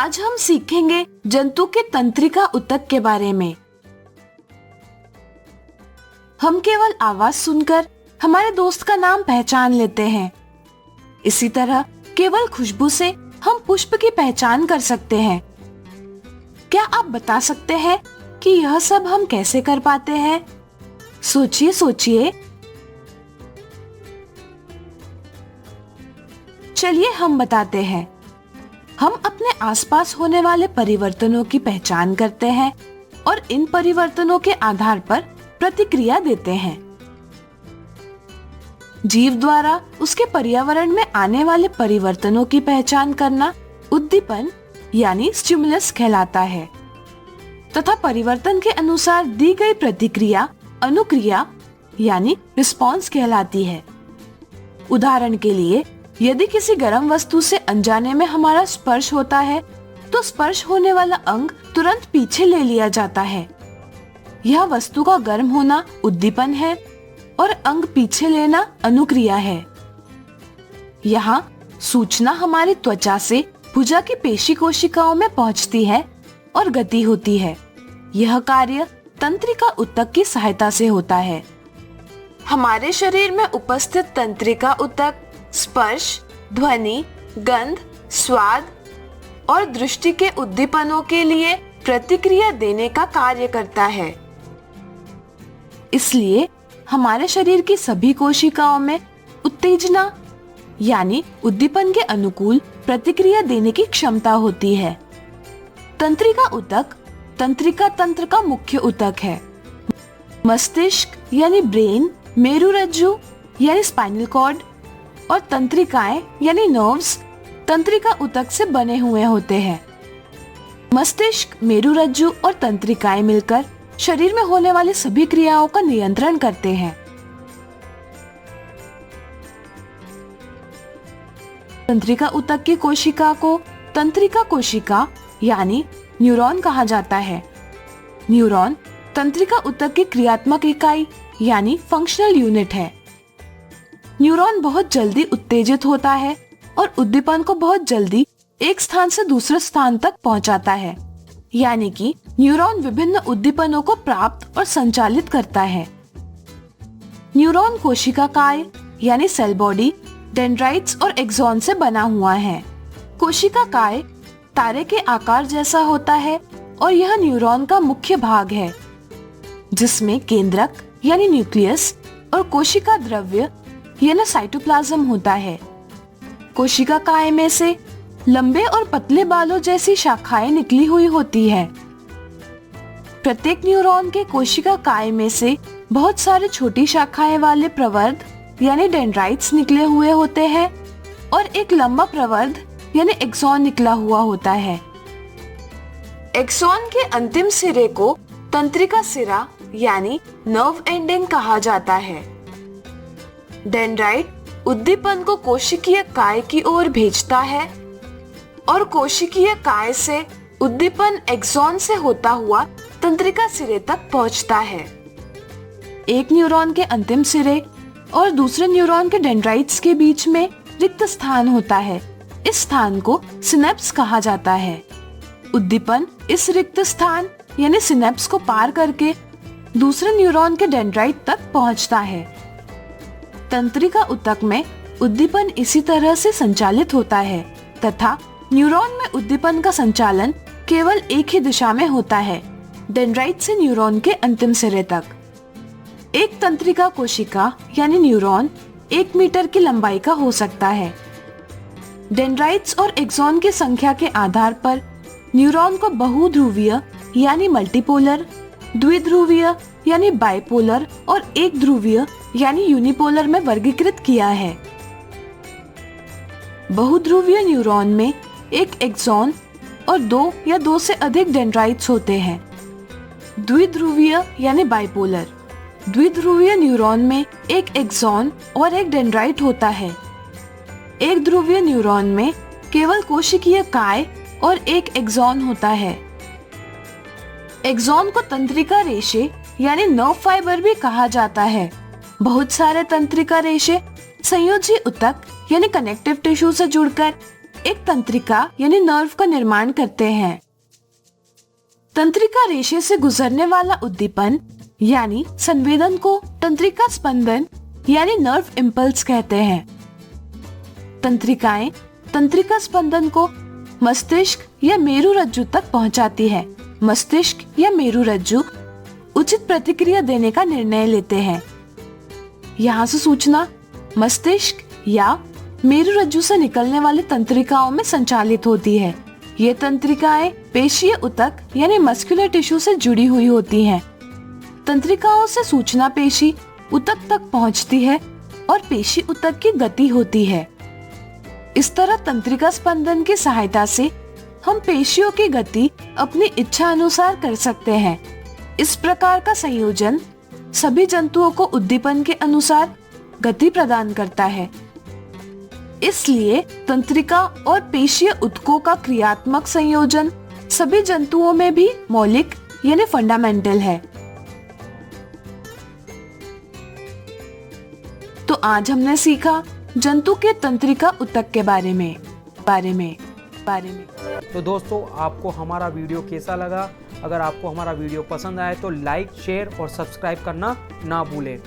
आज हम सीखेंगे जंतु के तंत्रिका ऊतक के बारे में। हम केवल आवाज सुनकर हमारे दोस्त का नाम पहचान लेते हैं। इसी तरह केवल खुशबू से हम पुष्प की पहचान कर सकते हैं। क्या आप बता सकते हैं कि यह सब हम कैसे कर पाते हैं? सोचिए सोचिए। चलिए हम बताते हैं। हम अपने आसपास होने वाले परिवर्तनों की पहचान करते हैं और इन परिवर्तनों के आधार पर प्रतिक्रिया देते हैं। जीव द्वारा उसके पर्यावरण में आने वाले परिवर्तनों की पहचान करना उद्दीपन यानी स्टिमुलस कहलाता है तथा परिवर्तन के अनुसार दी गई प्रतिक्रिया अनुक्रिया यानी रिस्पॉन्स कहलाती है। उदाहरण के लिए, यदि किसी गर्म वस्तु से अनजाने में हमारा स्पर्श होता है तो स्पर्श होने वाला अंग तुरंत पीछे ले लिया जाता है। यह वस्तु का गर्म होना उद्दीपन है और अंग पीछे लेना अनुक्रिया है। यहाँ सूचना हमारी त्वचा से भुजा की पेशी कोशिकाओं में पहुँचती है और गति होती है। यह कार्य तंत्रिका ऊतक की सहायता से होता है। हमारे शरीर में उपस्थित तंत्रिका ऊतक स्पर्श, ध्वनि, गंध, स्वाद और दृष्टि के उद्दीपनों के लिए प्रतिक्रिया देने का कार्य करता है। इसलिए हमारे शरीर की सभी कोशिकाओं में उत्तेजना यानी उद्दीपन के अनुकूल प्रतिक्रिया देने की क्षमता होती है। तंत्रिका ऊतक तंत्रिका तंत्र का मुख्य ऊतक है। मस्तिष्क यानी ब्रेन, मेरुरज्जु यानी स्पाइनल कॉर्ड और तंत्रिकाएं यानी नर्व्स तंत्रिका ऊतक से बने हुए होते हैं। मस्तिष्क, मेरुरज्जु और तंत्रिकाएं मिलकर शरीर में होने वाली सभी क्रियाओं का नियंत्रण करते हैं। तंत्रिका ऊतक की कोशिका को तंत्रिका कोशिका यानी न्यूरॉन कहा जाता है। न्यूरॉन तंत्रिका ऊतक की क्रियात्मक इकाई यानी फंक्शनल यूनिट है। न्यूरॉन बहुत जल्दी उत्तेजित होता है और उद्दीपन को बहुत जल्दी एक स्थान से दूसरे स्थान तक पहुंचाता है, यानी कि न्यूरॉन विभिन्न उद्दीपनों को प्राप्त और संचालित करता है। न्यूरॉन कोशिका काय यानी सेल बॉडी, डेंड्राइट्स और एक्सॉन से बना हुआ है। कोशिका काय तारे के आकार जैसा होता है और यह न्यूरॉन का मुख्य भाग है, जिसमें केंद्रक यानी न्यूक्लियस और कोशिका द्रव्य यानी साइटोप्लाज्म होता है। कोशिका काय में से लंबे और पतले बालों जैसी शाखाएं निकली हुई होती है। प्रत्येक न्यूरॉन के कोशिका काय में से बहुत सारे छोटी शाखाएं वाले प्रवर्ध यानी डेंड्राइट्स निकले हुए होते हैं और एक लंबा प्रवर्ध यानी एक्सॉन निकला हुआ होता है। एक्सॉन के अंतिम सिरे को तंत्रिका सिरा यानी नर्व एंडिंग कहा जाता है। डेंड्राइट उद्दीपन को कोशिकीय काय की ओर भेजता है और कोशिकीय काय से उद्दीपन एक्सॉन से होता हुआ तंत्रिका सिरे तक पहुंचता है। एक न्यूरॉन के अंतिम सिरे और दूसरे न्यूरॉन के डेंड्राइट्स के बीच में रिक्त स्थान होता है। इस स्थान को सिनेप्स कहा जाता है। उद्दीपन इस रिक्त स्थान यानी सिनेप्स को पार करके दूसरे न्यूरॉन के डेंड्राइट तक पहुंचता है। तंत्रिका ऊतक में उद्दीपन इसी तरह से संचालित होता है तथा न्यूरॉन में उद्दीपन का संचालन केवल एक ही दिशा में होता है, डेंड्राइट से न्यूरॉन के अंतिम सिरे तक। एक तंत्रिका कोशिका यानी न्यूरॉन 1 मीटर की लंबाई का हो सकता है। डेंड्राइट्स और एक्सॉन की संख्या के आधार पर न्यूरॉन को बहुध्रुवीय यानी मल्टीपोलर, द्विध्रुवीय यानी बाइपोलर और एक ध्रुवीय यानी यूनिपोलर में वर्गीकृत किया है। बहुध्रुवीय न्यूरॉन में एक एक्सॉन और 2 या 2 से अधिक डेंड्राइट्स होते हैं। द्विध्रुवीय यानी बाइपोलर, द्विध्रुवीय न्यूरॉन में एक एक्सॉन और एक डेंड्राइट होता है। एक ध्रुवीय न्यूरॉन में केवल कोशिकीय काय और एक एक्सॉन होता है। एक्सॉन को तंत्रिका रेशे यानी नर्व फाइबर भी कहा जाता है। बहुत सारे तंत्रिका रेशे संयोजी ऊतक यानी कनेक्टिव टिश्यू से जुड़कर एक तंत्रिका यानी नर्व का निर्माण करते हैं। तंत्रिका रेशे से गुजरने वाला उद्दीपन यानी संवेदन को तंत्रिका स्पंदन यानी नर्व इम्पल्स कहते हैं। तंत्रिकाएं तंत्रिका स्पंदन को मस्तिष्क या मेरुरज्जु तक पहुंचाती है। मस्तिष्क या मेरुरज्जु उचित प्रतिक्रिया देने का निर्णय लेते हैं। यहाँ से सूचना मस्तिष्क या मेरुरज्जु से निकलने वाली तंत्रिकाओं में संचालित होती है। ये तंत्रिकाएं पेशीय ऊतक यानी मस्कुलर टिश्यू से जुड़ी हुई होती हैं। तंत्रिकाओं से सूचना पेशी ऊतक तक पहुंचती है और पेशी ऊतक की गति होती है। इस तरह तंत्रिका स्पंदन की सहायता से हम पेशियों की गति अपनी इच्छा अनुसार कर सकते हैं। इस प्रकार का संयोजन सभी जंतुओं को उद्दीपन के अनुसार गति प्रदान करता है। इसलिए तंत्रिका और पेशीय ऊतकों का क्रियात्मक संयोजन सभी जंतुओं में भी मौलिक यानी फंडामेंटल है। तो आज हमने सीखा जंतु के तंत्रिका ऊतक के बारे में। तो दोस्तों, आपको हमारा वीडियो कैसा लगा? अगर आपको हमारा वीडियो पसंद आए तो लाइक, शेयर और सब्सक्राइब करना ना भूलें।